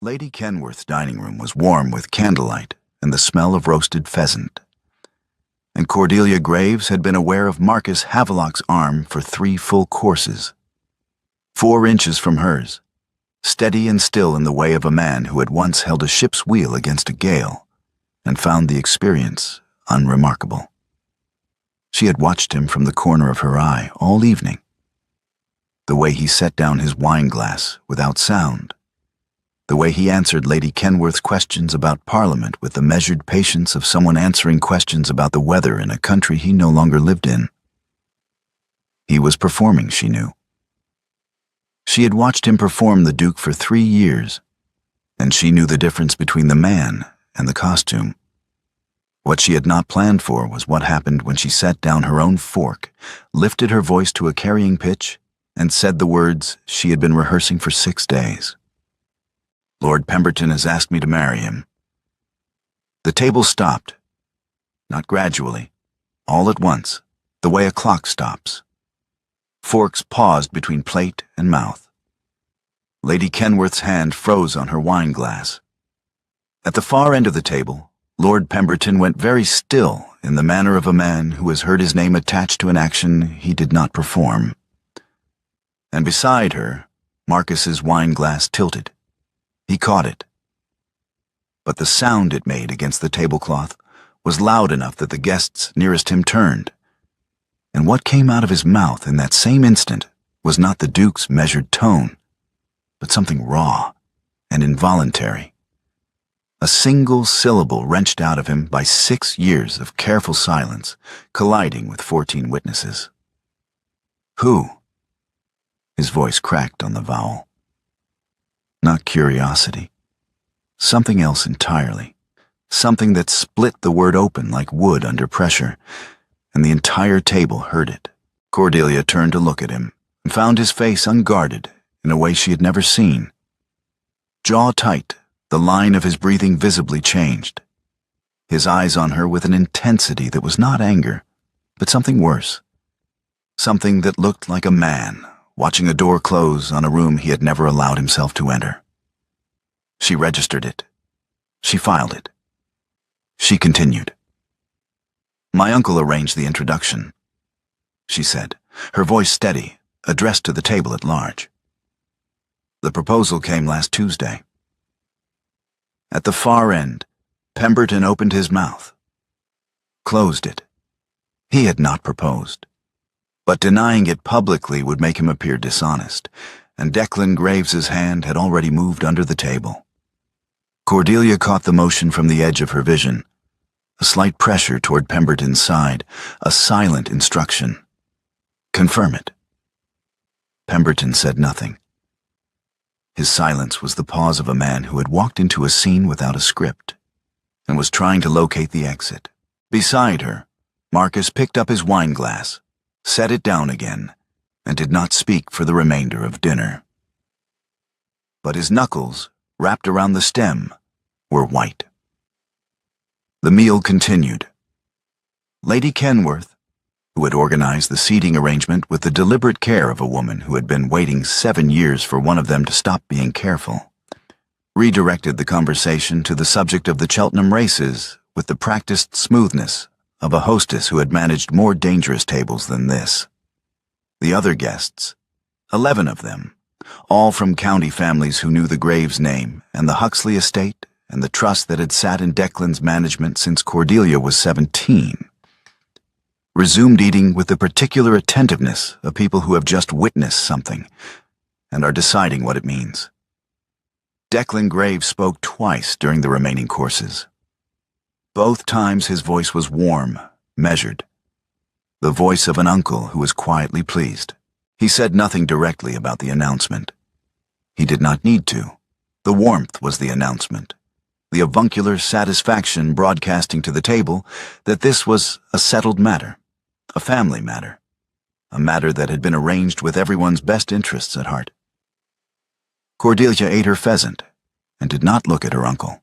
Lady Kenworth's dining room was warm with candlelight and the smell of roasted pheasant. And Cordelia Graves had been aware of Marcus Havelock's arm for 3 full courses. 4 inches from hers, steady and still in the way of a man who had once held a ship's wheel against a gale and found the experience unremarkable. She had watched him from the corner of her eye all evening. The way he set down his wine glass without sound, the way he answered Lady Kenworth's questions about Parliament with the measured patience of someone answering questions about the weather in a country he no longer lived in. He was performing, she knew. She had watched him perform the Duke for 3 years, and she knew the difference between the man and the costume. What she had not planned for was what happened when she set down her own fork, lifted her voice to a carrying pitch, and said the words she had been rehearsing for 6 days. Lord Pemberton has asked me to marry him. The table stopped, not gradually, all at once, the way a clock stops. Forks paused between plate and mouth. Lady Kenworth's hand froze on her wine glass. At the far end of the table, Lord Pemberton went very still in the manner of a man who has heard his name attached to an action he did not perform. And beside her, Marcus's wine glass tilted. He caught it. But the sound it made against the tablecloth was loud enough that the guests nearest him turned. And what came out of his mouth in that same instant was not the Duke's measured tone, but something raw and involuntary. A single syllable wrenched out of him by 6 years of careful silence, colliding with 14 witnesses. Who? His voice cracked on the vowel. Not curiosity. Something else entirely. Something that split the word open like wood under pressure, and the entire table heard it. Cordelia turned to look at him, and found his face unguarded in a way she had never seen. Jaw tight, the line of his breathing visibly changed. His eyes on her with an intensity that was not anger, but something worse. Something that looked like a man watching a door close on a room he had never allowed himself to enter. She registered it. She filed it. She continued. My uncle arranged the introduction, she said, her voice steady, addressed to the table at large. The proposal came last Tuesday. At the far end, Pemberton opened his mouth, closed it. He had not proposed. But denying it publicly would make him appear dishonest, and Declan Graves's hand had already moved under the table. Cordelia caught the motion from the edge of her vision, a slight pressure toward Pemberton's side, a silent instruction. Confirm it. Pemberton said nothing. His silence was the pause of a man who had walked into a scene without a script, and was trying to locate the exit. Beside her, Marcus picked up his wine glass, set it down again, and did not speak for the remainder of dinner. But his knuckles, wrapped around the stem, were white. The meal continued. Lady Kenworth, who had organized the seating arrangement with the deliberate care of a woman who had been waiting 7 years for one of them to stop being careful, redirected the conversation to the subject of the Cheltenham races with the practiced smoothness of a hostess who had managed more dangerous tables than this. The other guests, 11 of them, all from county families who knew the Graves name and the Huxley estate and the trust that had sat in Declan's management since Cordelia was 17, resumed eating with the particular attentiveness of people who have just witnessed something and are deciding what it means. Declan Graves spoke twice during the remaining courses. Both times his voice was warm, measured. The voice of an uncle who was quietly pleased. He said nothing directly about the announcement. He did not need to. The warmth was the announcement. The avuncular satisfaction broadcasting to the table that this was a settled matter, a family matter, a matter that had been arranged with everyone's best interests at heart. Cordelia ate her pheasant and did not look at her uncle.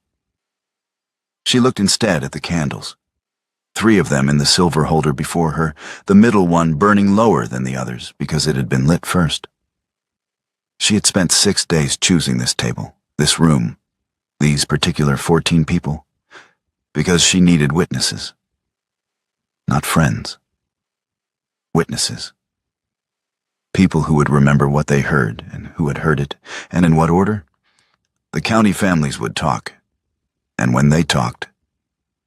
She looked instead at the candles, 3 of them in the silver holder before her, the middle one burning lower than the others because it had been lit first. She had spent 6 days choosing this table, this room, These particular 14 people, because she needed witnesses. Not friends. Witnesses. People who would remember what they heard and who had heard it, and in what order. The county families would talk, and when they talked,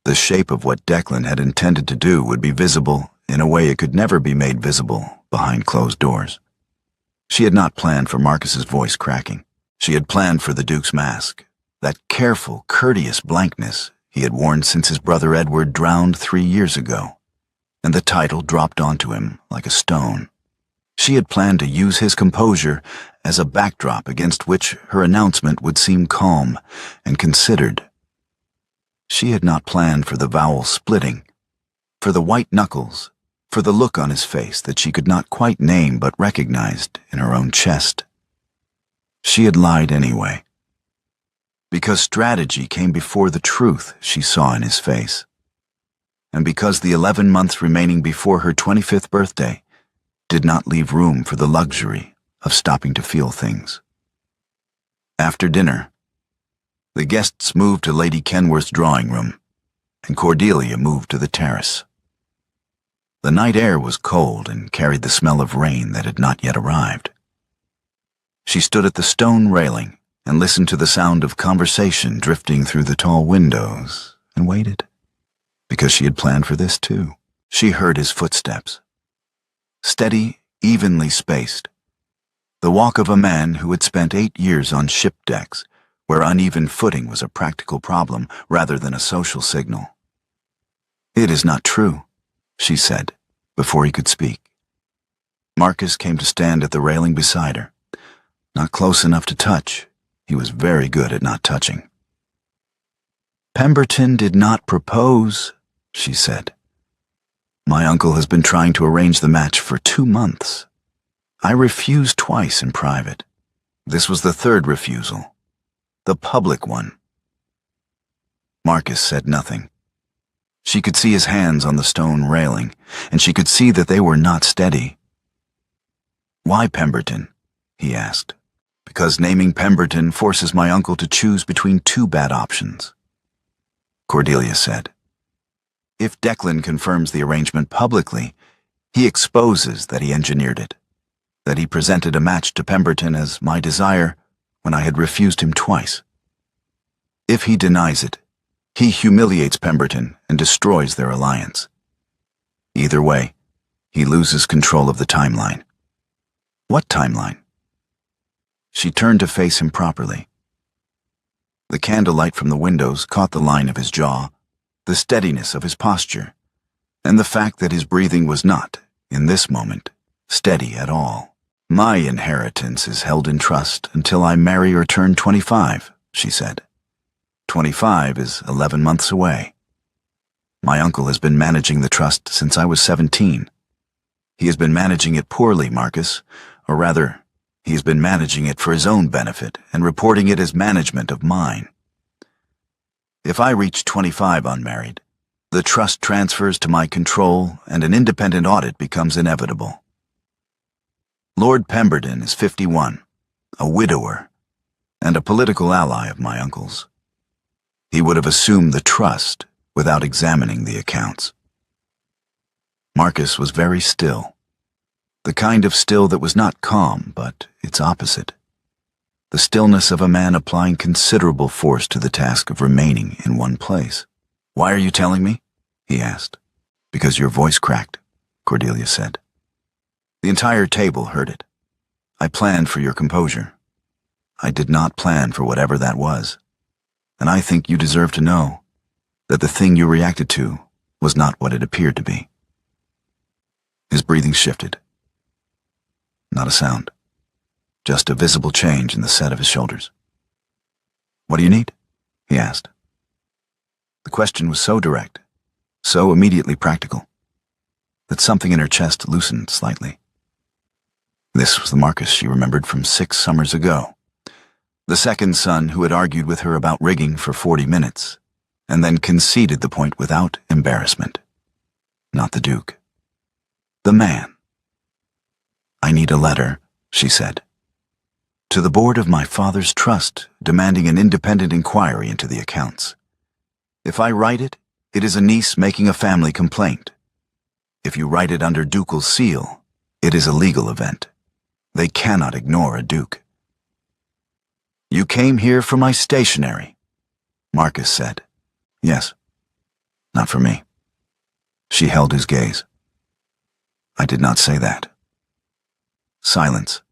the shape of what Declan had intended to do would be visible in a way it could never be made visible behind closed doors. She had not planned for Marcus's voice cracking. She had planned for the Duke's mask, that careful, courteous blankness he had worn since his brother Edward drowned 3 years ago, and the title dropped onto him like a stone. She had planned to use his composure as a backdrop against which her announcement would seem calm and considered. She had not planned for the vowel splitting, for the white knuckles, for the look on his face that she could not quite name but recognized in her own chest. She had lied anyway, because strategy came before the truth she saw in his face, and because the 11 months remaining before her 25th birthday did not leave room for the luxury of stopping to feel things. After dinner, the guests moved to Lady Kenworth's drawing room, and Cordelia moved to the terrace. The night air was cold and carried the smell of rain that had not yet arrived. She stood at the stone railing and listened to the sound of conversation drifting through the tall windows, and waited, because she had planned for this too. She heard his footsteps. Steady, evenly spaced. The walk of a man who had spent 8 years on ship decks, where uneven footing was a practical problem rather than a social signal. "It is not true," she said, before he could speak. Marcus came to stand at the railing beside her. Not close enough to touch. He was very good at not touching. "Pemberton did not propose," she said. "My uncle has been trying to arrange the match for 2 months. I refused twice in private. This was the third refusal, the public one." Marcus said nothing. She could see his hands on the stone railing, and she could see that they were not steady. "Why Pemberton?" he asked. "Because naming Pemberton forces my uncle to choose between 2 bad options," Cordelia said. "If Declan confirms the arrangement publicly, he exposes that he engineered it, that he presented a match to Pemberton as my desire when I had refused him twice. If he denies it, he humiliates Pemberton and destroys their alliance. Either way, he loses control of the timeline." "What timeline?" She turned to face him properly. The candlelight from the windows caught the line of his jaw, the steadiness of his posture, and the fact that his breathing was not, in this moment, steady at all. "My inheritance is held in trust until I marry or turn 25, she said. 25 is 11 months away. My uncle has been managing the trust since I was 17. He has been managing it poorly, Marcus, or rather, he has been managing it for his own benefit and reporting it as management of mine. If I reach 25 unmarried, the trust transfers to my control and an independent audit becomes inevitable. Lord Pemberton is 51, a widower, and a political ally of my uncle's. He would have assumed the trust without examining the accounts." Marcus was very still. The kind of still that was not calm, but its opposite. The stillness of a man applying considerable force to the task of remaining in one place. "Why are you telling me?" he asked. "Because your voice cracked," Cordelia said. "The entire table heard it. I planned for your composure. I did not plan for whatever that was. And I think you deserve to know that the thing you reacted to was not what it appeared to be." His breathing shifted. Not a sound. Just a visible change in the set of his shoulders. "What do you need?" he asked. The question was so direct, so immediately practical, that something in her chest loosened slightly. This was the Marcus she remembered from 6 summers ago. The second son who had argued with her about rigging for 40 minutes, and then conceded the point without embarrassment. Not the Duke. The man. "I need a letter," she said. To the board of my father's trust, demanding an independent inquiry into the accounts. If I write it, it is a niece making a family complaint. If you write it under ducal seal, it is a legal event. They cannot ignore a duke. You came here for my stationery, Marcus said. Yes, not for me. She held his gaze. I did not say that. Silence.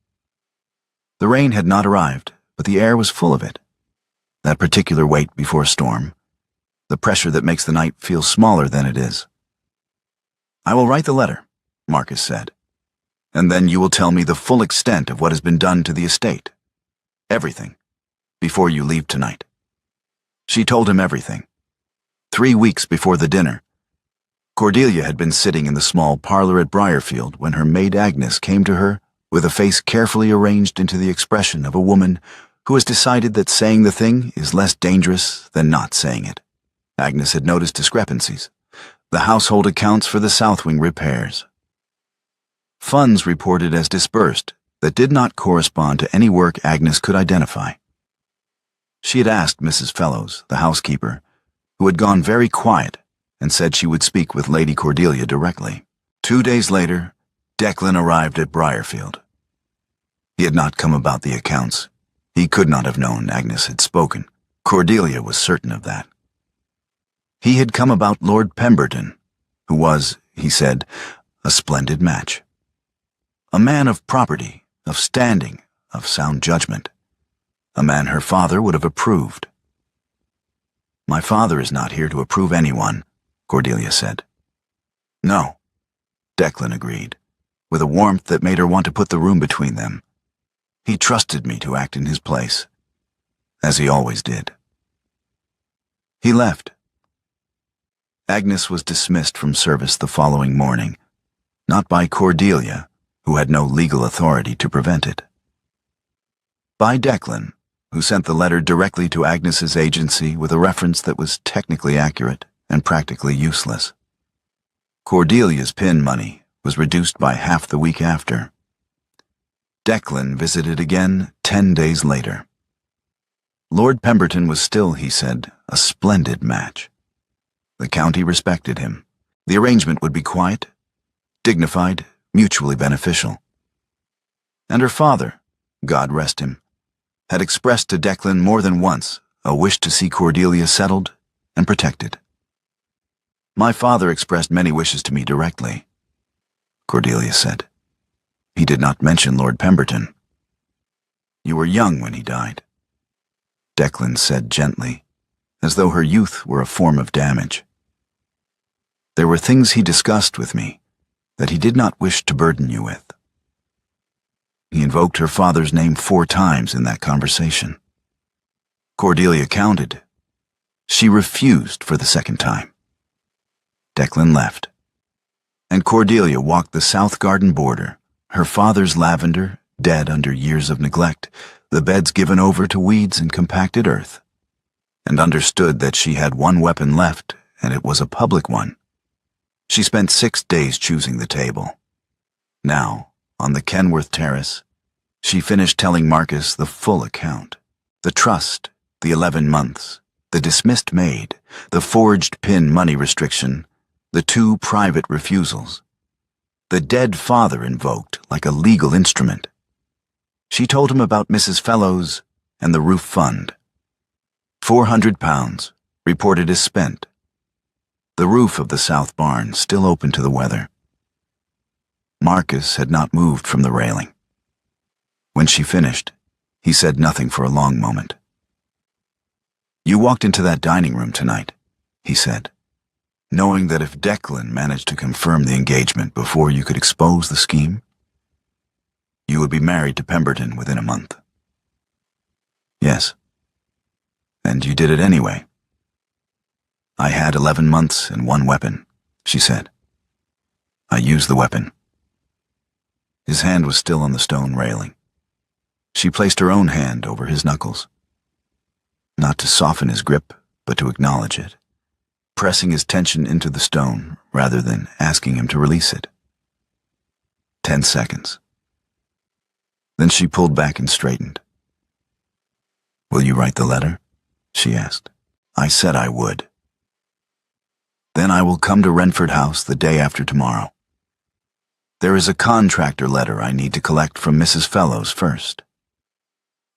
The rain had not arrived, but the air was full of it. That particular wait before a storm. The pressure that makes the night feel smaller than it is. I will write the letter, Marcus said, and then you will tell me the full extent of what has been done to the estate. Everything, before you leave tonight. She told him everything. 3 weeks before the dinner, Cordelia had been sitting in the small parlor at Briarfield when her maid Agnes came to her with a face carefully arranged into the expression of a woman who has decided that saying the thing is less dangerous than not saying it. Agnes had noticed discrepancies. The household accounts for the South Wing repairs. Funds reported as disbursed that did not correspond to any work Agnes could identify. She had asked Mrs. Fellows, the housekeeper, who had gone very quiet and said she would speak with Lady Cordelia directly. 2 days later, Declan arrived at Briarfield. He had not come about the accounts. He could not have known Agnes had spoken. Cordelia was certain of that. He had come about Lord Pemberton, who was, he said, a splendid match. A man of property, of standing, of sound judgment. A man her father would have approved. My father is not here to approve anyone, Cordelia said. No, Declan agreed, with a warmth that made her want to put the room between them. He trusted me to act in his place, as he always did. He left. Agnes was dismissed from service the following morning, not by Cordelia, who had no legal authority to prevent it. By Declan, who sent the letter directly to Agnes's agency with a reference that was technically accurate and practically useless. Cordelia's pin money was reduced by half the week after. Declan visited again 10 days later. Lord Pemberton was still, he said, a splendid match. The county respected him. The arrangement would be quiet, dignified, mutually beneficial. And her father, God rest him, had expressed to Declan more than once a wish to see Cordelia settled and protected. My father expressed many wishes to me directly, Cordelia said. He did not mention Lord Pemberton. You were young when he died, Declan said gently, as though her youth were a form of damage. There were things he discussed with me that he did not wish to burden you with. He invoked her father's name 4 times in that conversation. Cordelia counted. She refused for the 2nd time. Declan left, and Cordelia walked the south garden border, her father's lavender, dead under years of neglect, the beds given over to weeds and compacted earth, and understood that she had one weapon left, and it was a public one. She spent 6 days choosing the table. Now, on the Kenworth terrace, she finished telling Marcus the full account. The trust, the 11 months, the dismissed maid, the forged pin money restriction, the 2 private refusals. The dead father invoked like a legal instrument. She told him about Mrs. Fellows and the roof fund. £400, reported as spent. The roof of the south barn still open to the weather. Marcus had not moved from the railing. When she finished, he said nothing for a long moment. You walked into that dining room tonight, he said, knowing that if Declan managed to confirm the engagement before you could expose the scheme, you would be married to Pemberton within a month. Yes. And you did it anyway. I had 11 months and 1 weapon, she said. I used the weapon. His hand was still on the stone railing. She placed her own hand over his knuckles. Not to soften his grip, but to acknowledge it, pressing his tension into the stone rather than asking him to release it. 10 seconds. Then she pulled back and straightened. "Will you write the letter?" she asked. "I said I would." "Then I will come to Renford House the day after tomorrow. There is a contractor letter I need to collect from Mrs. Fellows first."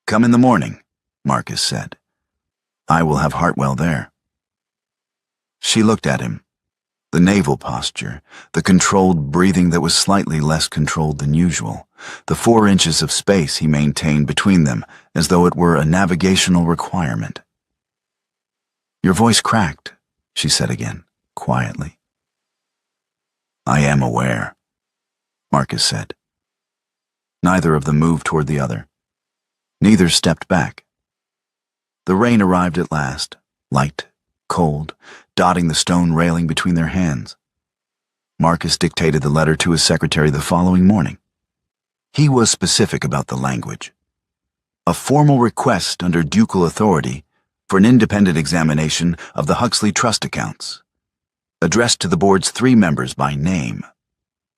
"Come in the morning," Marcus said. "I will have Hartwell there." She looked at him. The naval posture, the controlled breathing that was slightly less controlled than usual, the 4 inches of space he maintained between them as though it were a navigational requirement. "Your voice cracked," she said again, quietly. "I am aware," Marcus said. Neither of them moved toward the other. Neither stepped back. The rain arrived at last, light, cold, dotting the stone railing between their hands. Marcus dictated the letter to his secretary the following morning. He was specific about the language. A formal request under ducal authority for an independent examination of the Huxley Trust accounts, addressed to the board's 3 members by name,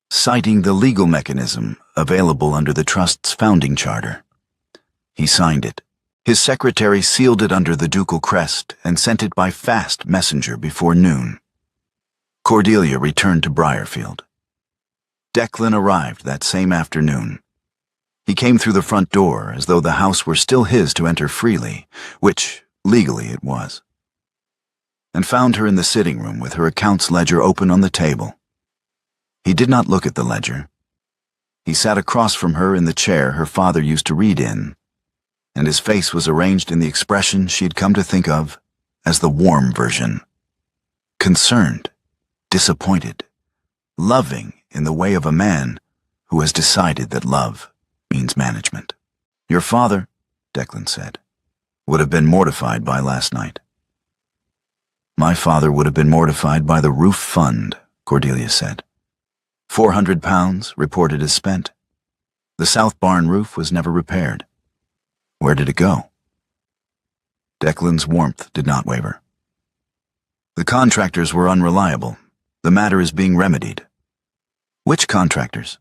citing the legal mechanism available under the Trust's founding charter. He signed it. His secretary sealed it under the ducal crest and sent it by fast messenger before noon. Cordelia returned to Briarfield. Declan arrived that same afternoon. He came through the front door as though the house were still his to enter freely, which, legally, it was, and found her in the sitting room with her accounts ledger open on the table. He did not look at the ledger. He sat across from her in the chair her father used to read in, and his face was arranged in the expression she had come to think of as the warm version. Concerned, disappointed, loving in the way of a man who has decided that love means management. "Your father," Declan said, "would have been mortified by last night." "My father would have been mortified by the roof fund," Cordelia said. £400 reported as spent. The south barn roof was never repaired. Where did it go? Declan's warmth did not waver. "The contractors were unreliable. The matter is being remedied." "Which contractors?"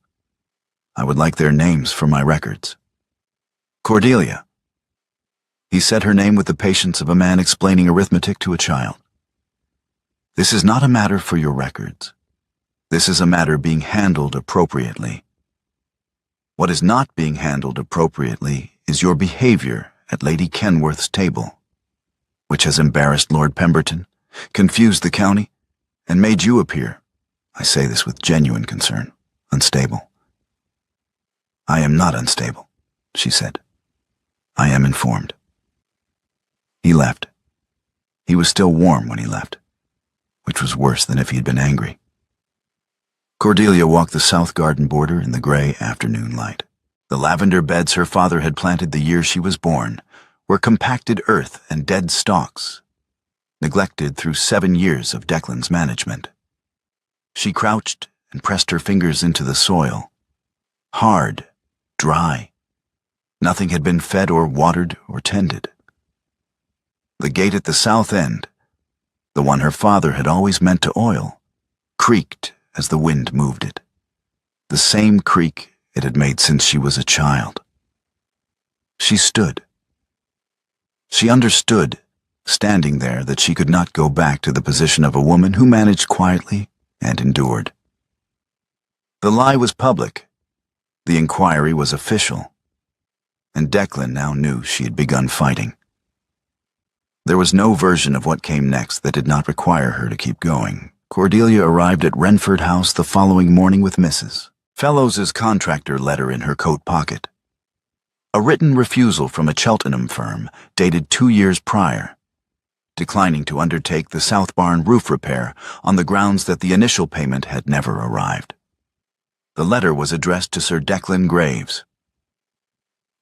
"I would like their names for my records." "Cordelia." He said her name with the patience of a man explaining arithmetic to a child. "This is not a matter for your records. This is a matter being handled appropriately. What is not being handled appropriately is your behavior at Lady Kenworth's table, which has embarrassed Lord Pemberton, confused the county, and made you appear, I say this with genuine concern, unstable." "I am not unstable," she said. "I am informed." He left. He was still warm when he left, which was worse than if he had been angry. Cordelia walked the south garden border in the gray afternoon light. The lavender beds her father had planted the year she was born were compacted earth and dead stalks, neglected through 7 years of Declan's management. She crouched and pressed her fingers into the soil. Hard, dry. Nothing had been fed or watered or tended. The gate at the south end, the one her father had always meant to oil, creaked as the wind moved it. The same creak it had made since she was a child. She stood. She understood, standing there, that she could not go back to the position of a woman who managed quietly and endured. The lie was public. The inquiry was official. And Declan now knew she had begun fighting. There was no version of what came next that did not require her to keep going. Cordelia arrived at Renford House the following morning with Mrs. Fellows's contractor letter in her coat pocket. A written refusal from a Cheltenham firm dated 2 years prior, declining to undertake the south barn roof repair on the grounds that the initial payment had never arrived. The letter was addressed to Sir Declan Graves.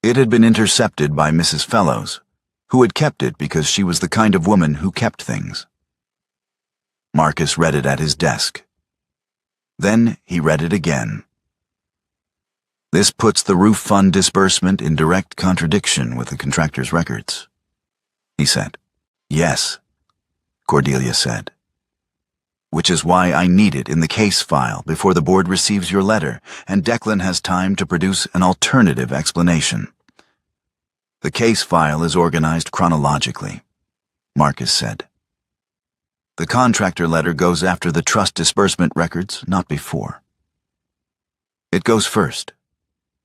It had been intercepted by Mrs. Fellows, who had kept it because she was the kind of woman who kept things. Marcus read it at his desk. Then he read it again. "This puts the roof fund disbursement in direct contradiction with the contractor's records," he said. "Yes," Cordelia said. "Which is why I need it in the case file before the board receives your letter and Declan has time to produce an alternative explanation." The case file is organized chronologically, Marcus said. The contractor letter goes after the trust disbursement records, not before. It goes first,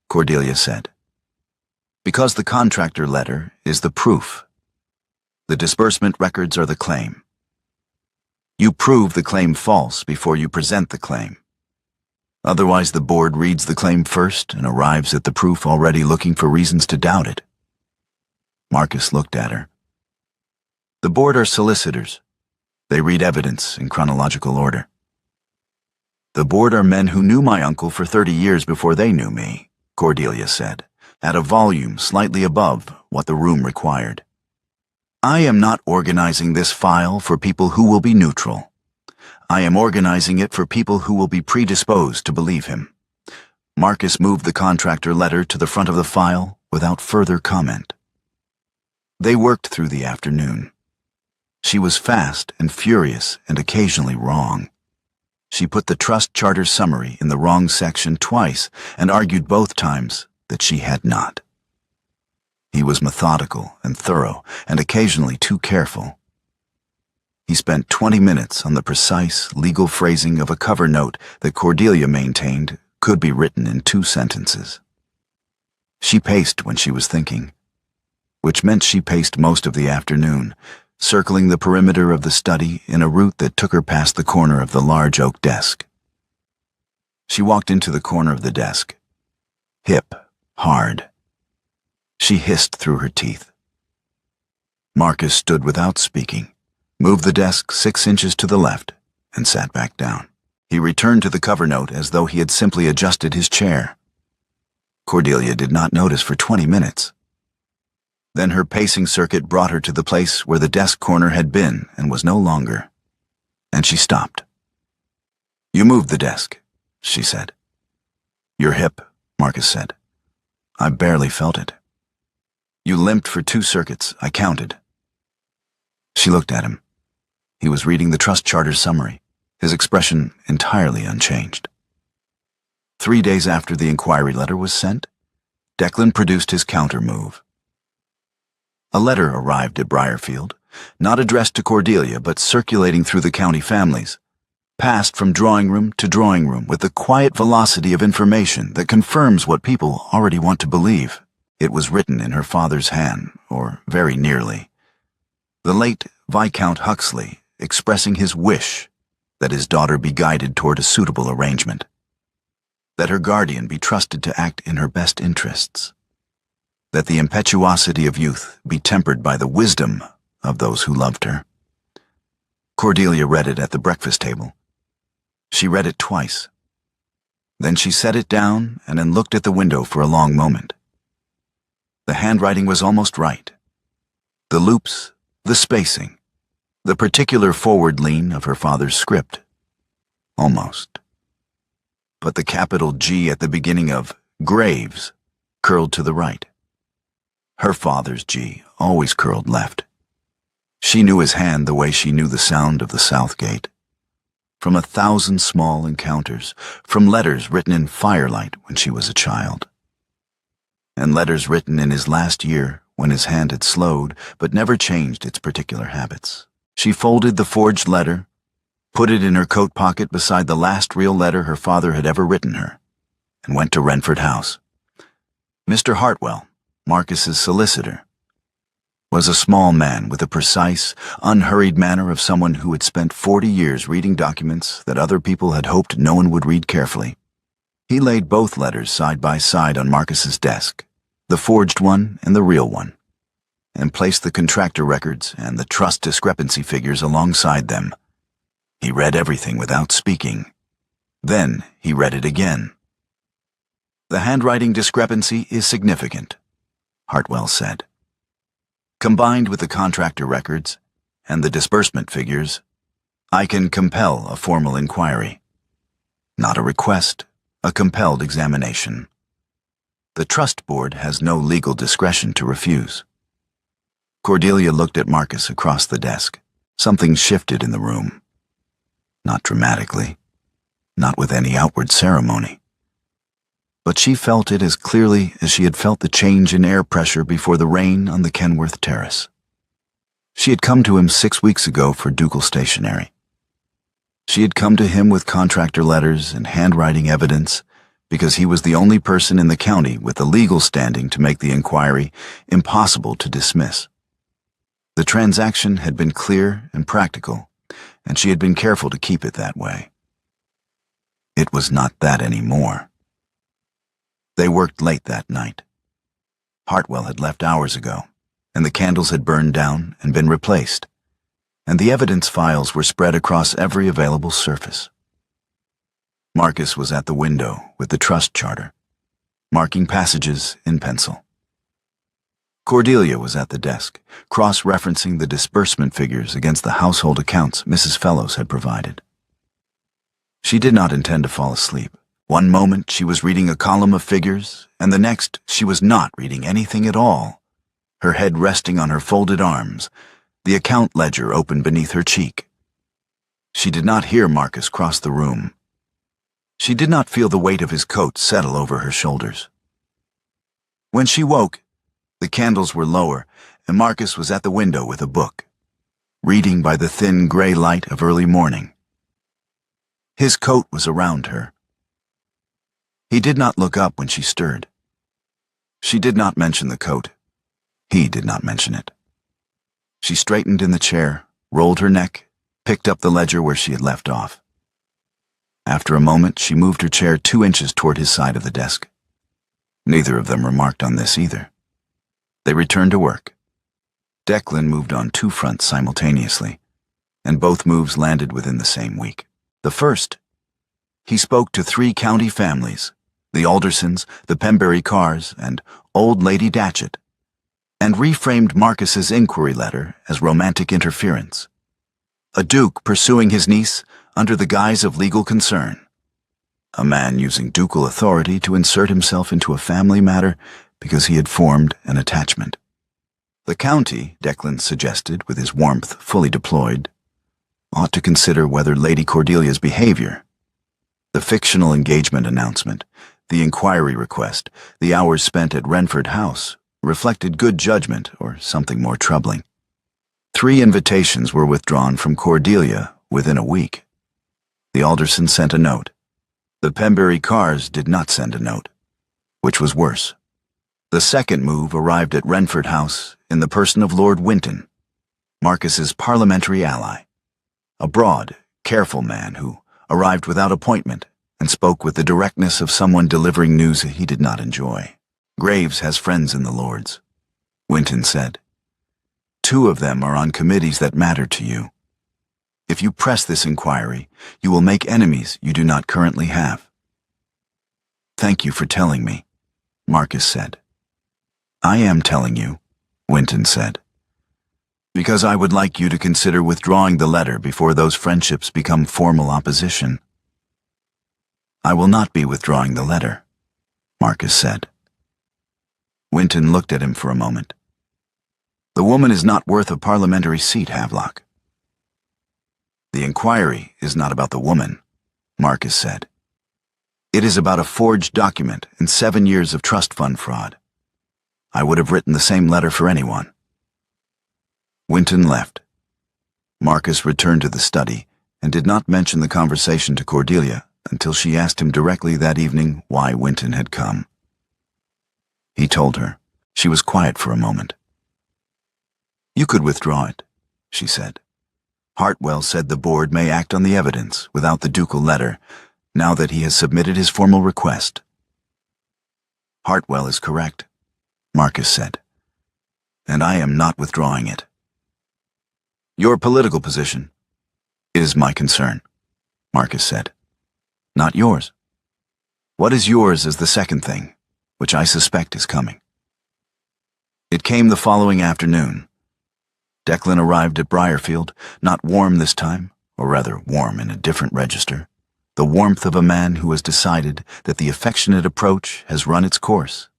Cordelia said. Because the contractor letter is the proof. The disbursement records are the claim. You prove the claim false before you present the claim. Otherwise, the board reads the claim first and arrives at the proof already looking for reasons to doubt it. Marcus looked at her. The board are solicitors. They read evidence in chronological order. The board are men who knew my uncle for 30 years before they knew me, Cordelia said, at a volume slightly above what the room required. I am not organizing this file for people who will be neutral. I am organizing it for people who will be predisposed to believe him. Marcus moved the contractor letter to the front of the file without further comment. They worked through the afternoon. She was fast and furious and occasionally wrong. She put the trust charter summary in the wrong section twice and argued both times that she had not. He was methodical and thorough and occasionally too careful. He spent 20 minutes on the precise legal phrasing of a cover note that Cordelia maintained could be written in 2 sentences. She paced when she was thinking, which meant she paced most of the afternoon, circling the perimeter of the study in a route that took her past the corner of the large oak desk. She walked into the corner of the desk, hip, hard. She hissed through her teeth. Marcus stood without speaking, moved the desk 6 inches to the left, and sat back down. He returned to the cover note as though he had simply adjusted his chair. Cordelia did not notice for 20 minutes. Then her pacing circuit brought her to the place where the desk corner had been and was no longer, and she stopped. You moved the desk, she said. Your hip, Marcus said. I barely felt it. You limped for 2 circuits, I counted. She looked at him. He was reading the trust charter summary, his expression entirely unchanged. 3 days after the inquiry letter was sent, Declan produced his counter move. A letter arrived at Briarfield, not addressed to Cordelia but circulating through the county families, passed from drawing room to drawing room with the quiet velocity of information that confirms what people already want to believe. It was written in her father's hand, or very nearly. The late Viscount Huxley expressing his wish that his daughter be guided toward a suitable arrangement, that her guardian be trusted to act in her best interests, that the impetuosity of youth be tempered by the wisdom of those who loved her. Cordelia read it at the breakfast table. She read it twice. Then she set it down and then looked at the window for a long moment. The handwriting was almost right. The loops, the spacing, the particular forward lean of her father's script. Almost. But the capital G at the beginning of Graves curled to the right. Her father's G always curled left. She knew his hand the way she knew the sound of the south gate. From 1,000 small encounters, from letters written in firelight when she was a child, and letters written in his last year when his hand had slowed but never changed its particular habits. She folded the forged letter, put it in her coat pocket beside the last real letter her father had ever written her, and went to Renford House. Mr. Hartwell, Marcus's solicitor, was a small man with a precise, unhurried manner of someone who had spent 40 years reading documents that other people had hoped no one would read carefully. He laid both letters side by side on Marcus's desk, the forged one and the real one, and placed the contractor records and the trust discrepancy figures alongside them. He read everything without speaking. Then he read it again. The handwriting discrepancy is significant, Hartwell said. Combined with the contractor records and the disbursement figures, I can compel a formal inquiry. Not a request, a compelled examination. The trust board has no legal discretion to refuse. Cordelia looked at Marcus across the desk. Something shifted in the room. Not dramatically, not with any outward ceremony. but she felt it as clearly as she had felt the change in air pressure before the rain on the Kenworth terrace. She had come to him 6 weeks ago for ducal stationery. She had come to him with contractor letters and handwriting evidence because he was the only person in the county with the legal standing to make the inquiry impossible to dismiss. The transaction had been clear and practical, and she had been careful to keep it that way. It was not that anymore. They worked late that night. Hartwell had left hours ago, and the candles had burned down and been replaced, and the evidence files were spread across every available surface. Marcus was at the window with the trust charter, marking passages in pencil. Cordelia was at the desk, cross-referencing the disbursement figures against the household accounts Mrs. Fellows had provided. She did not intend to fall asleep. One moment she was reading a column of figures, and the next she was not reading anything at all, her head resting on her folded arms, the account ledger open beneath her cheek. She did not hear Marcus cross the room. She did not feel the weight of his coat settle over her shoulders. When she woke, the candles were lower, and Marcus was at the window with a book, reading by the thin gray light of early morning. His coat was around her. He did not look up when she stirred. She did not mention the coat. He did not mention it. She straightened in the chair, rolled her neck, picked up the ledger where she had left off. After a moment, she moved her chair 2 inches toward his side of the desk. Neither of them remarked on this either. They returned to work. Declan moved on 2 fronts simultaneously, and both moves landed within the same week. The first, he spoke to 3 county families, the Aldersons, the Pembury Carrs, and Old Lady Datchet, and reframed Marcus's inquiry letter as romantic interference. A duke pursuing his niece under the guise of legal concern. A man using ducal authority to insert himself into a family matter because he had formed an attachment. The county, Declan suggested with his warmth fully deployed, ought to consider whether Lady Cordelia's behavior, the fictional engagement announcement, the inquiry request, the hours spent at Renford House, reflected good judgment or something more troubling. 3 invitations were withdrawn from Cordelia within a week. The Alderson sent a note. The Pembury Carrs did not send a note, which was worse. The second move arrived at Renford House in the person of Lord Winton, Marcus's parliamentary ally, a broad, careful man who arrived without appointment and spoke with the directness of someone delivering news he did not enjoy. Graves has friends in the Lords, Winton said. 2 of them are on committees that matter to you. If you press this inquiry, you will make enemies you do not currently have. Thank you for telling me, Marcus said. I am telling you, Winton said, because I would like you to consider withdrawing the letter before those friendships become formal opposition. I will not be withdrawing the letter, Marcus said. Winton looked at him for a moment. The woman is not worth a parliamentary seat, Havelock. The inquiry is not about the woman, Marcus said. It is about a forged document and 7 years of trust fund fraud. I would have written the same letter for anyone. Winton left. Marcus returned to the study and did not mention the conversation to Cordelia until she asked him directly that evening why Winton had come. He told her. She was quiet for a moment. You could withdraw it, she said. Hartwell said the board may act on the evidence without the ducal letter, now that he has submitted his formal request. Hartwell is correct, Marcus said, and I am not withdrawing it. Your political position is my concern, Marcus said, not yours. What is yours is the second thing, which I suspect is coming. It came the following afternoon. Declan arrived at Briarfield, not warm this time, or rather warm in a different register, the warmth of a man who has decided that the affectionate approach has run its course,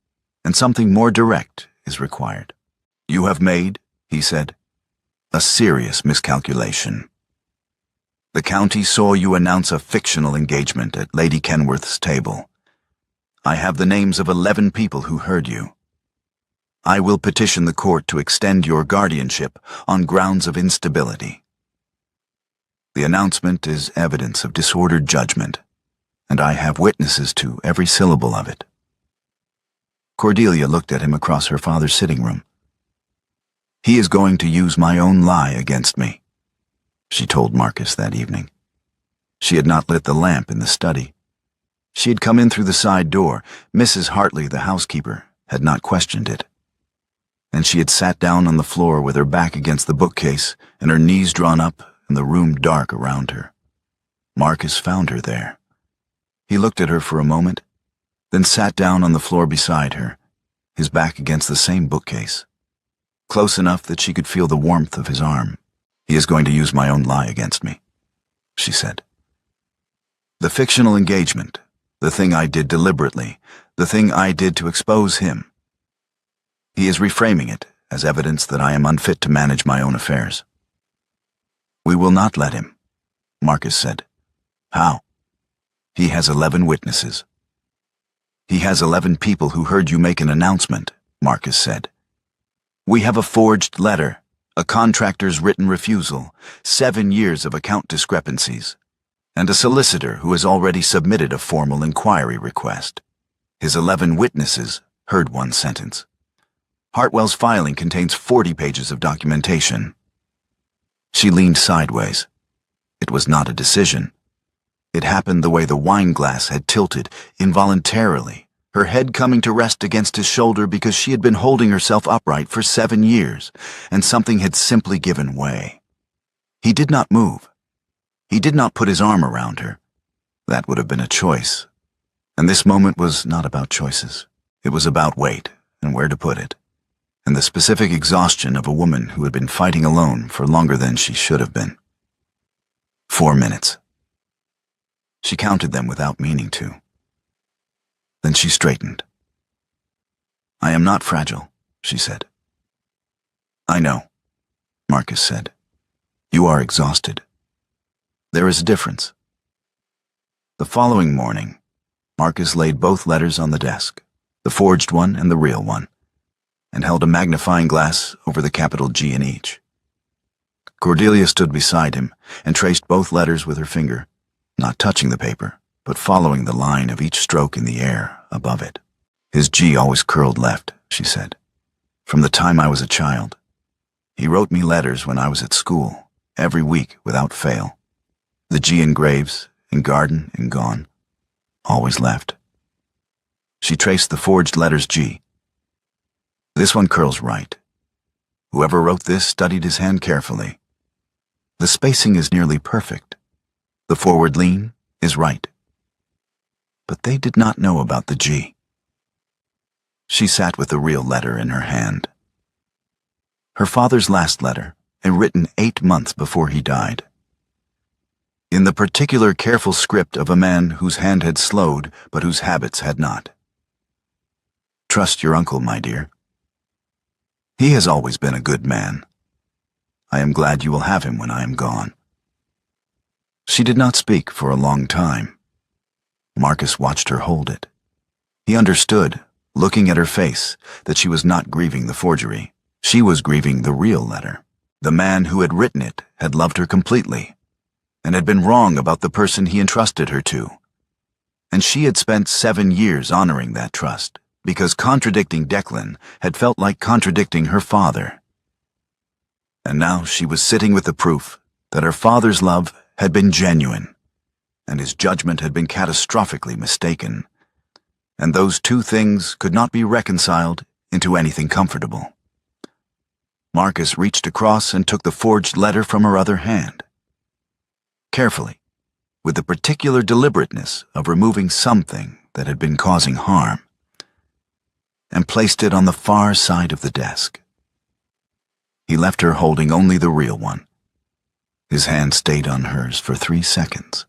and something more direct is required. You have made, he said, a serious miscalculation. The county saw you announce a fictional engagement at Lady Kenworth's table. I have the names of 11 people who heard you. I will petition the court to extend your guardianship on grounds of instability. The announcement is evidence of disordered judgment, and I have witnesses to every syllable of it. Cordelia looked at him across her father's sitting room. He is going to use my own lie against me, she told Marcus that evening. She had not lit the lamp in the study. She had come in through the side door. Mrs. Hartley, the housekeeper, had not questioned it. And she had sat down on the floor with her back against the bookcase and her knees drawn up and the room dark around her. Marcus found her there. He looked at her for a moment, then sat down on the floor beside her, his back against the same bookcase, close enough that she could feel the warmth of his arm. He is going to use my own lie against me, she said. The fictional engagement, the thing I did deliberately, the thing I did to expose him. He is reframing it as evidence that I am unfit to manage my own affairs. We will not let him, Marcus said. How? He has 11 witnesses. He has 11 people who heard you make an announcement, Marcus said. We have a forged letter, a contractor's written refusal, 7 years of account discrepancies, and a solicitor who has already submitted a formal inquiry request. His 11 witnesses heard one sentence. Hartwell's filing contains 40 pages of documentation. She leaned sideways. It was not a decision. It happened the way the wine glass had tilted, involuntarily, her head coming to rest against his shoulder because she had been holding herself upright for 7 years, and something had simply given way. He did not move. He did not put his arm around her. That would have been a choice. And this moment was not about choices. It was about weight and where to put it, and the specific exhaustion of a woman who had been fighting alone for longer than she should have been. 4 minutes. She counted them without meaning to. Then she straightened. I am not fragile, she said. I know, Marcus said. You are exhausted. There is a difference. The following morning, Marcus laid both letters on the desk, the forged one and the real one, and held a magnifying glass over the capital G in each. Cordelia stood beside him and traced both letters with her finger, not touching the paper, but following the line of each stroke in the air above it. His G always curled left, she said. From the time I was a child. He wrote me letters when I was at school, every week without fail. The G in graves, in garden, in gone. Always left. She traced the forged letters G. This one curls right. Whoever wrote this studied his hand carefully. The spacing is nearly perfect. The forward lean is right. But they did not know about the G. She sat with the real letter in her hand. Her father's last letter, and written 8 months before he died. In the particular careful script of a man whose hand had slowed, but whose habits had not. Trust your uncle, my dear. He has always been a good man. I am glad you will have him when I am gone. She did not speak for a long time. Marcus watched her hold it. He understood, looking at her face, that she was not grieving the forgery. She was grieving the real letter. The man who had written it had loved her completely, and had been wrong about the person he entrusted her to. And she had spent 7 years honoring that trust, because contradicting Declan had felt like contradicting her father. And now she was sitting with the proof that her father's love had been genuine, and his judgment had been catastrophically mistaken, and those two things could not be reconciled into anything comfortable. Marcus reached across and took the forged letter from her other hand. Carefully, with the particular deliberateness of removing something that had been causing harm, and placed it on the far side of the desk. He left her holding only the real one. His hand stayed on hers for 3 seconds.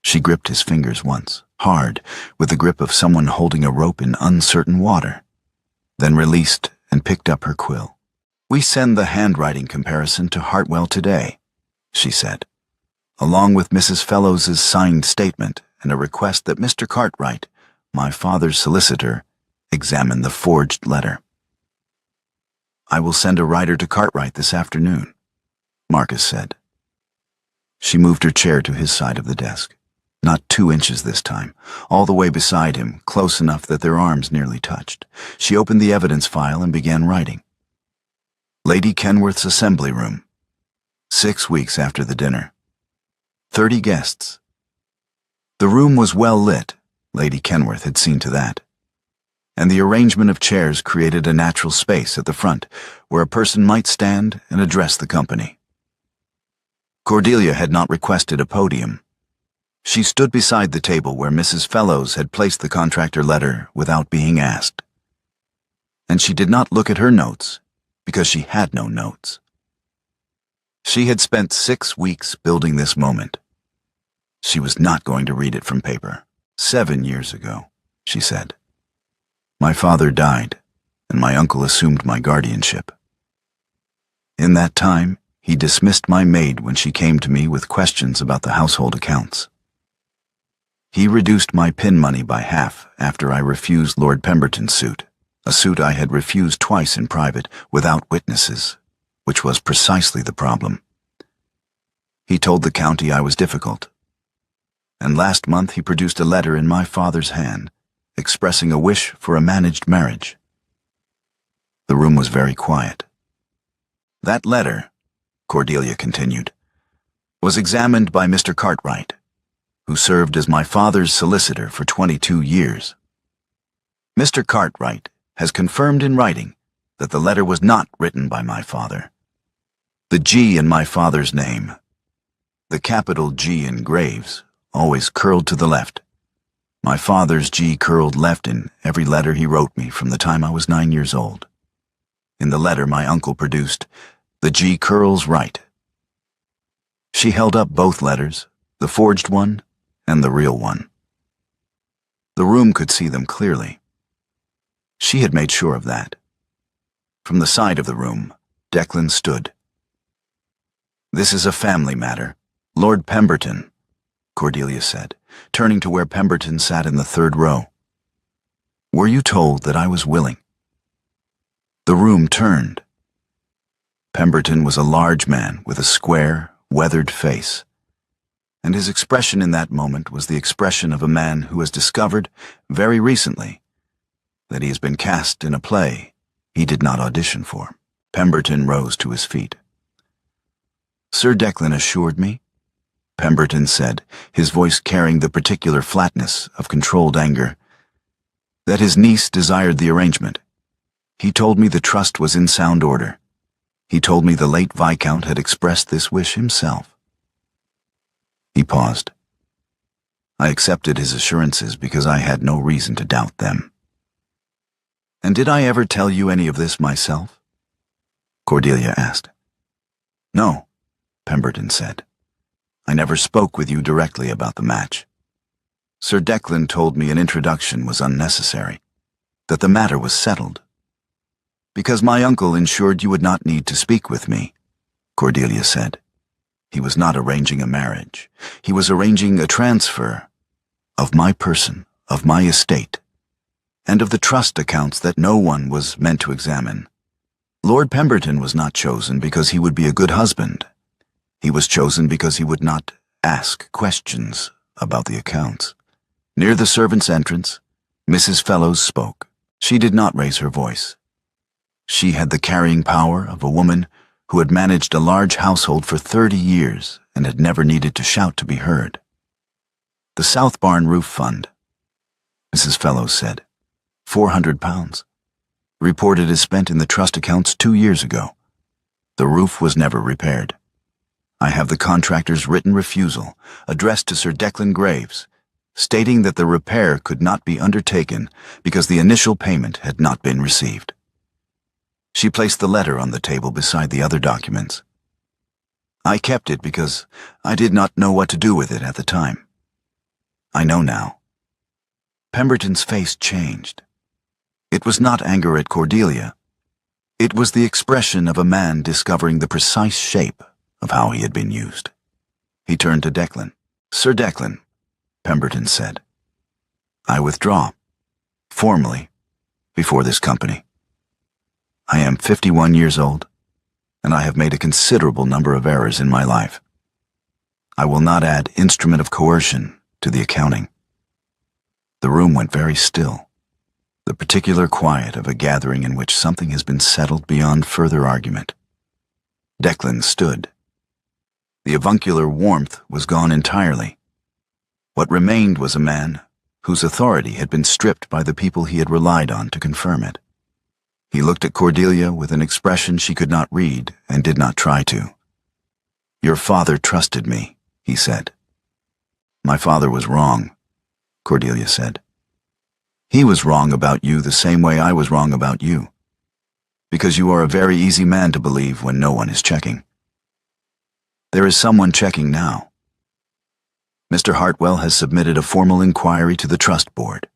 She gripped his fingers once, hard, with the grip of someone holding a rope in uncertain water, then released and picked up her quill. We send the handwriting comparison to Hartwell today, she said, along with Mrs. Fellows's signed statement and a request that Mr. Cartwright, my father's solicitor, examined the forged letter. "I will send a rider to Cartwright this afternoon," Marcus said. She moved her chair to his side of the desk, not 2 inches this time, all the way beside him, close enough that their arms nearly touched. She opened the evidence file and began writing. Lady Kenworth's assembly room. 6 weeks after the dinner. 30 guests. The room was well lit, Lady Kenworth had seen to that, and the arrangement of chairs created a natural space at the front where a person might stand and address the company. Cordelia had not requested a podium. She stood beside the table where Mrs. Fellows had placed the contractor letter without being asked. And she did not look at her notes, because she had no notes. She had spent 6 weeks building this moment. She was not going to read it from paper. 7 years ago, she said. My father died, and my uncle assumed my guardianship. In that time, he dismissed my maid when she came to me with questions about the household accounts. He reduced my pin money by half after I refused Lord Pemberton's suit, a suit I had refused twice in private without witnesses, which was precisely the problem. He told the county I was difficult, and last month he produced a letter in my father's hand, expressing a wish for a managed marriage. The room was very quiet. That letter, Cordelia continued, was examined by Mr. Cartwright, who served as my father's solicitor for 22 years. Mr. Cartwright has confirmed in writing that the letter was not written by my father. The G in my father's name, the capital G in Graves, always curled to the left. My father's G curled left in every letter he wrote me from the time I was 9 years old. In the letter my uncle produced, the G curls right. She held up both letters, the forged one and the real one. The room could see them clearly. She had made sure of that. From the side of the room, Declan stood. "This is a family matter. Lord Pemberton," Cordelia said, turning to where Pemberton sat in the 3rd row. "Were you told that I was willing?" The room turned. Pemberton was a large man with a square, weathered face, and his expression in that moment was the expression of a man who has discovered, very recently, that he has been cast in a play he did not audition for. Pemberton rose to his feet. "Sir Declan assured me," Pemberton said, his voice carrying the particular flatness of controlled anger, "that his niece desired the arrangement. He told me the trust was in sound order. He told me the late Viscount had expressed this wish himself." He paused. I accepted his assurances because I had no reason to doubt them. "And did I ever tell you any of this myself?" Cordelia asked. "No," Pemberton said. "I never spoke with you directly about the match. Sir Declan told me an introduction was unnecessary, that the matter was settled. Because my uncle ensured you would not need to speak with me," Cordelia said. "He was not arranging a marriage. He was arranging a transfer of my person, of my estate, and of the trust accounts that no one was meant to examine. Lord Pemberton was not chosen because he would be a good husband. He was chosen because he would not ask questions about the accounts." Near the servants' entrance, Mrs. Fellows spoke. She did not raise her voice. She had the carrying power of a woman who had managed a large household for 30 years and had never needed to shout to be heard. "The South Barn Roof Fund," Mrs. Fellows said, £400, reported as spent in the trust accounts 2 years ago. The roof was never repaired. I have the contractor's written refusal, addressed to Sir Declan Graves, stating that the repair could not be undertaken because the initial payment had not been received. She placed the letter on the table beside the other documents. I kept it because I did not know what to do with it at the time. I know now. Pemberton's face changed. It was not anger at Cordelia. It was the expression of a man discovering the precise shape of how he had been used. He turned to Declan. "Sir Declan," Pemberton said, "I withdraw." formally, before this company. I am 51 years old, and I have made a considerable number of errors in my life. I will not add instrument of coercion to the accounting. The room went very still, the particular quiet of a gathering in which something has been settled beyond further argument. Declan stood. The avuncular warmth was gone entirely. What remained was a man whose authority had been stripped by the people he had relied on to confirm it. He looked at Cordelia with an expression she could not read and did not try to. "Your father trusted me," he said. "My father was wrong," Cordelia said. "He was wrong about you the same way I was wrong about you, because you are a very easy man to believe when no one is checking. There is someone checking now. Mr. Hartwell has submitted a formal inquiry to the trust board.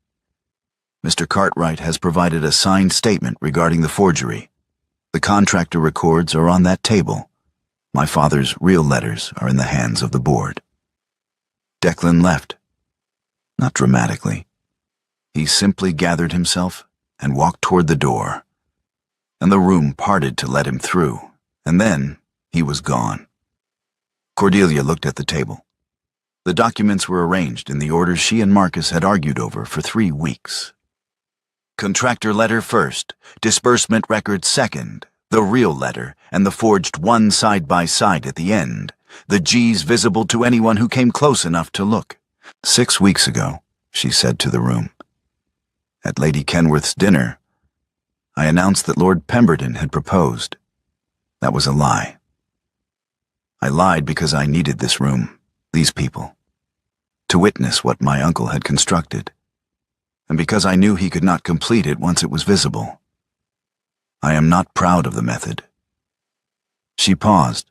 Mr. Cartwright has provided a signed statement regarding the forgery. The contractor records are on that table. My father's real letters are in the hands of the board." Declan left. Not dramatically. He simply gathered himself and walked toward the door, and the room parted to let him through, and then he was gone. Cordelia looked at the table. The documents were arranged in the order she and Marcus had argued over for 3 weeks. Contractor letter first, disbursement record second, the real letter and the forged one side by side at the end, the G's visible to anyone who came close enough to look. 6 weeks ago, she said to the room. At Lady Kenworth's dinner, I announced that Lord Pemberton had proposed. That was a lie. I lied because I needed this room, these people, to witness what my uncle had constructed, and because I knew he could not complete it once it was visible. I am not proud of the method. She paused.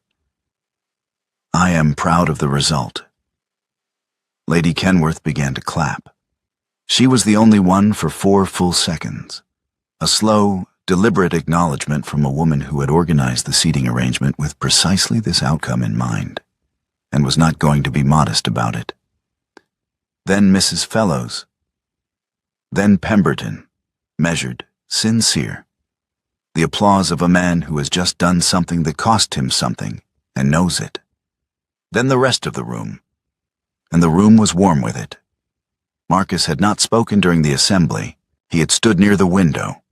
I am proud of the result. Lady Kenworth began to clap. She was the only one for 4 full seconds. A slow, deliberate acknowledgement from a woman who had organized the seating arrangement with precisely this outcome in mind, and was not going to be modest about it. Then Mrs. Fellows. Then Pemberton, measured, sincere. The applause of a man who has just done something that cost him something and knows it. Then the rest of the room, and the room was warm with it. Marcus had not spoken during the assembly. He had stood near the window,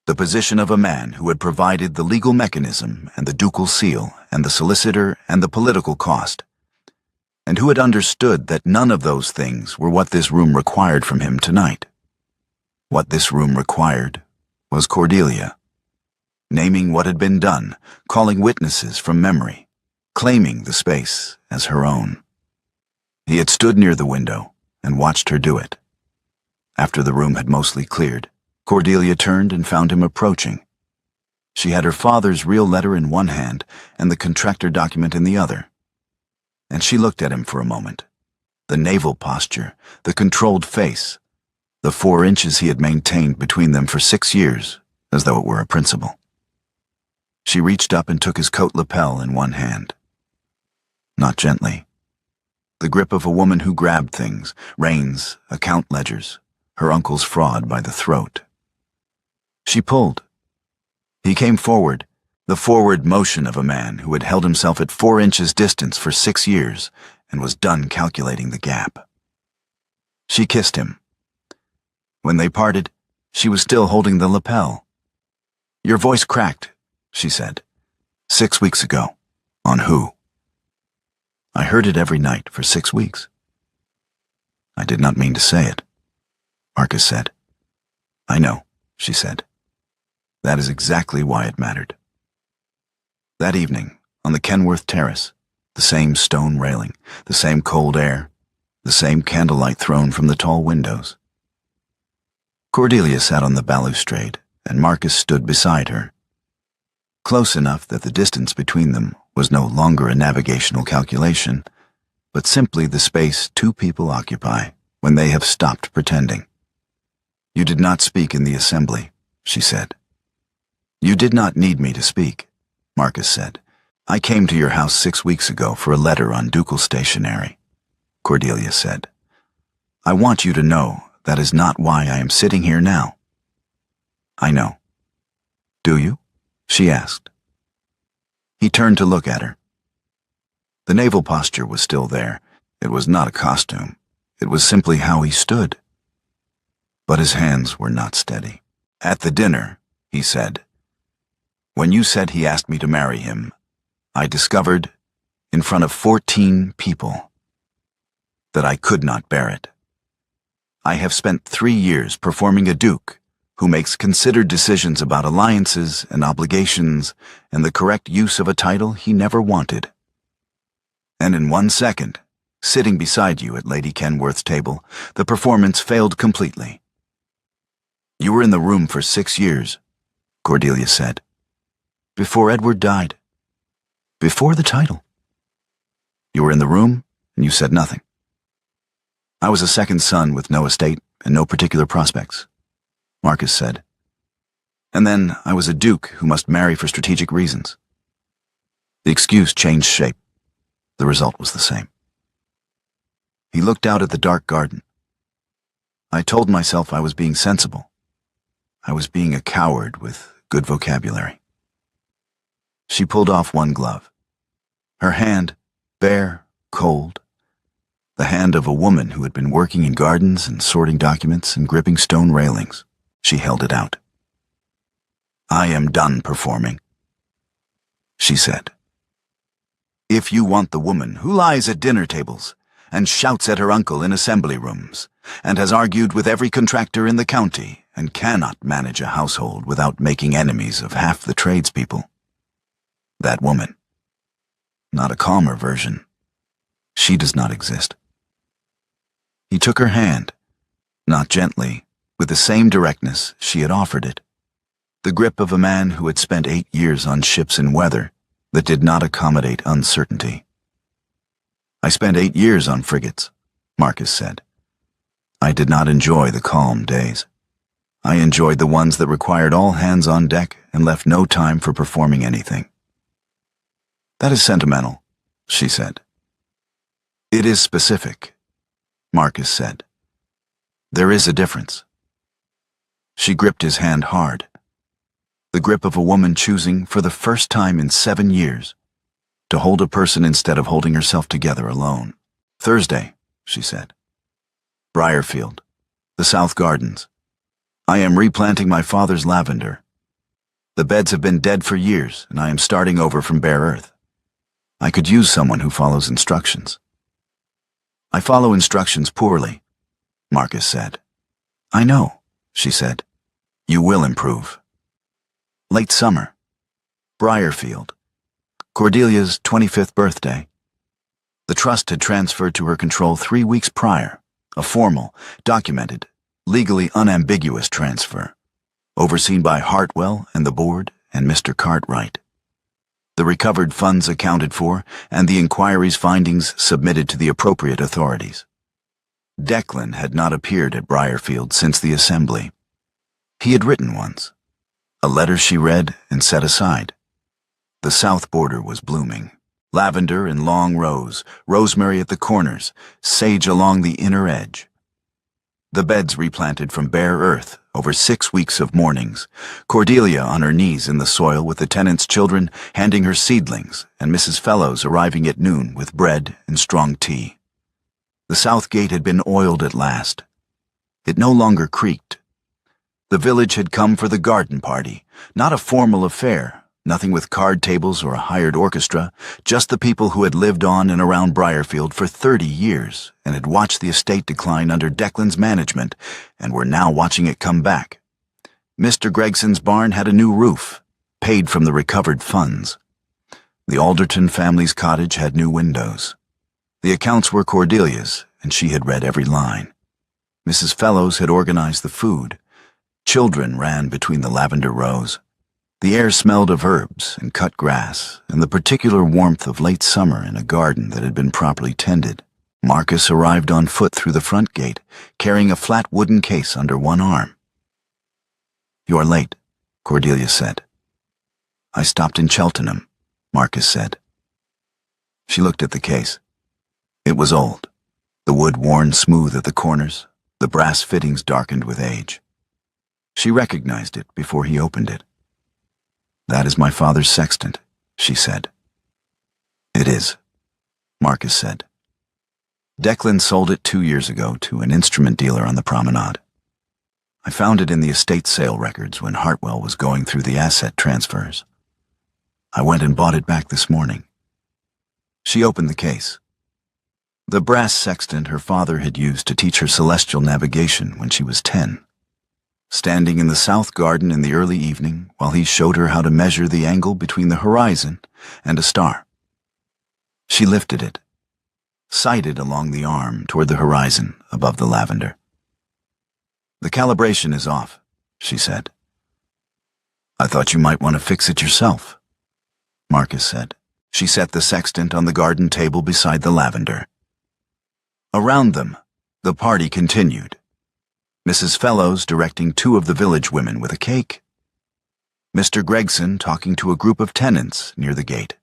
the position of a man who had provided the legal mechanism and the ducal seal and the solicitor and the political cost, and who had understood that none of those things were what this room required from him tonight. What this room required was Cordelia, naming what had been done, calling witnesses from memory, claiming the space as her own. He had stood near the window and watched her do it. After the room had mostly cleared, Cordelia turned and found him approaching. She had her father's real letter in one hand and the contractor document in the other. And she looked at him for a moment. The naval posture, the controlled face, the 4 inches he had maintained between them for 6 years, as though it were a principle. She reached up and took his coat lapel in one hand. Not gently. The grip of a woman who grabbed things, reins, account ledgers, her uncle's fraud by the throat. She pulled. He came forward, the forward motion of a man who had held himself at 4 inches distance for 6 years and was done calculating the gap. She kissed him. When they parted, she was still holding the lapel. Your voice cracked, she said. 6 weeks ago. On who? I heard it every night for 6 weeks. I did not mean to say it, Marcus said. I know, she said. That is exactly why it mattered. That evening, on the Kenworth terrace, the same stone railing, the same cold air, the same candlelight thrown from the tall windows. Cordelia sat on the balustrade, and Marcus stood beside her. Close enough that the distance between them was no longer a navigational calculation, but simply the space 2 people occupy when they have stopped pretending. You did not speak in the assembly, she said. You did not need me to speak, Marcus said. I came to your house 6 weeks ago for a letter on ducal stationery, Cordelia said. I want you to know that is not why I am sitting here now." "I know." "Do you?" she asked. He turned to look at her. The naval posture was still there. It was not a costume. It was simply how he stood. But his hands were not steady. "At the dinner," he said, "when you said he asked me to marry him, I discovered, in front of 14 people, that I could not bear it. I have spent 3 years performing a duke who makes considered decisions about alliances and obligations and the correct use of a title he never wanted. And in 1 second, sitting beside you at Lady Kenworth's table, the performance failed completely. You were in the room for 6 years, Cordelia said. Before Edward died. Before the title. You were in the room, and you said nothing. I was a second son with no estate and no particular prospects, Marcus said. And then I was a duke who must marry for strategic reasons. The excuse changed shape. The result was the same. He looked out at the dark garden. I told myself I was being sensible. I was being a coward with good vocabulary. She pulled off one glove. Her hand, bare, cold, the hand of a woman who had been working in gardens and sorting documents and gripping stone railings. She held it out. I am done performing, she said. If you want the woman who lies at dinner tables and shouts at her uncle in assembly rooms and has argued with every contractor in the county and cannot manage a household without making enemies of half the tradespeople, that woman, not a calmer version, she does not exist. He took her hand, not gently, with the same directness she had offered it, the grip of a man who had spent 8 years on ships in weather that did not accommodate uncertainty. I spent 8 years on frigates, Marcus said. I did not enjoy the calm days. I enjoyed the ones that required all hands on deck and left no time for performing anything. That is sentimental, she said. It is specific, Marcus said. There is a difference. She gripped his hand hard. The grip of a woman choosing, for the first time in 7 years, to hold a person instead of holding herself together alone. Thursday, she said. Briarfield, the South Gardens. I am replanting my father's lavender. The beds have been dead for years, and I am starting over from bare earth. I could use someone who follows instructions. I follow instructions poorly, Marcus said. I know, she said. You will improve. Late summer. Briarfield. Cordelia's 25th birthday. The trust had transferred to her control 3 weeks prior, a formal, documented, legally unambiguous transfer, overseen by Hartwell and the board and Mr. Cartwright. The recovered funds accounted for and the inquiry's findings submitted to the appropriate authorities. Declan had not appeared at Briarfield since the assembly. He had written once, a letter she read and set aside. The south border was blooming. Lavender in long rows, rosemary at the corners, sage along the inner edge. The beds replanted from bare earth over 6 weeks of mornings, Cordelia on her knees in the soil with the tenant's children handing her seedlings and Mrs. Fellows arriving at noon with bread and strong tea. The south gate had been oiled at last. It no longer creaked. The village had come for the garden party, not a formal affair, nothing with card tables or a hired orchestra, just the people who had lived on and around Briarfield for 30 years and had watched the estate decline under Declan's management and were now watching it come back. Mr. Gregson's barn had a new roof, paid from the recovered funds. The Alderton family's cottage had new windows. The accounts were Cordelia's, and she had read every line. Mrs. Fellows had organized the food. Children ran between the lavender rows. The air smelled of herbs and cut grass and the particular warmth of late summer in a garden that had been properly tended. Marcus arrived on foot through the front gate, carrying a flat wooden case under one arm. You are late, Cordelia said. I stopped in Cheltenham, Marcus said. She looked at the case. It was old, the wood worn smooth at the corners, The brass fittings darkened with age. She recognized it before he opened it. "That is my father's sextant," she said. "It is," Marcus said. "Declan sold it 2 years ago to an instrument dealer on the promenade. I found it in the estate sale records when Hartwell was going through the asset transfers. I went and bought it back this morning." She opened the case. The brass sextant her father had used to teach her celestial navigation when she was 10. Standing in the south garden in the early evening while he showed her how to measure the angle between the horizon and a star. She lifted it, sighted along the arm toward the horizon above the lavender. "The calibration is off," she said. "I thought you might want to fix it yourself," Marcus said. She set the sextant on the garden table beside the lavender. Around them, the party continued. Mrs. Fellows directing 2 of the village women with a cake. Mr. Gregson talking to a group of tenants near the gate.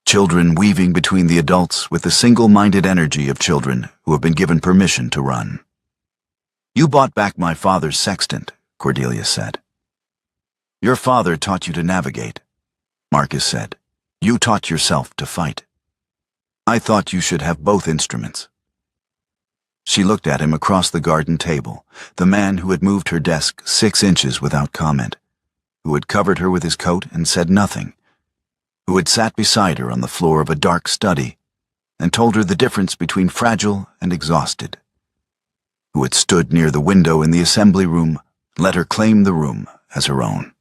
Children weaving between the adults with the single-minded energy of children who have been given permission to run. "You bought back my father's sextant," Cordelia said. "Your father taught you to navigate," Marcus said. "You taught yourself to fight. I thought you should have both instruments." She looked at him across the garden table, the man who had moved her desk 6 inches without comment, who had covered her with his coat and said nothing, who had sat beside her on the floor of a dark study and told her the difference between fragile and exhausted, who had stood near the window in the assembly room, let her claim the room as her own.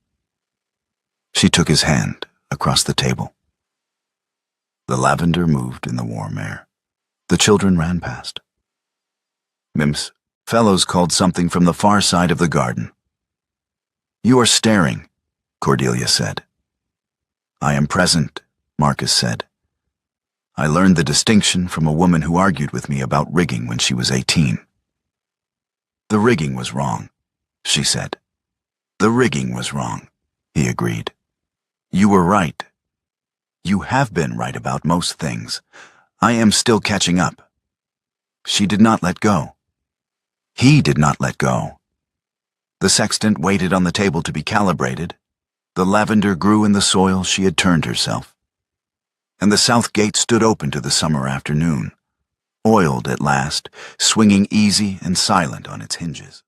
She took his hand across the table. The lavender moved in the warm air. The children ran past. Mims Fellows called something from the far side of the garden. "You are staring," Cordelia said. "I am present," Marcus said. "I learned the distinction from a woman who argued with me about rigging when she was 18. "The rigging was wrong," she said. "The rigging was wrong," he agreed. "You were right. You have been right about most things. I am still catching up." She did not let go. He did not let go. The sextant waited on the table to be calibrated. The lavender grew in the soil she had turned herself. And the south gate stood open to the summer afternoon, oiled at last, swinging easy and silent on its hinges.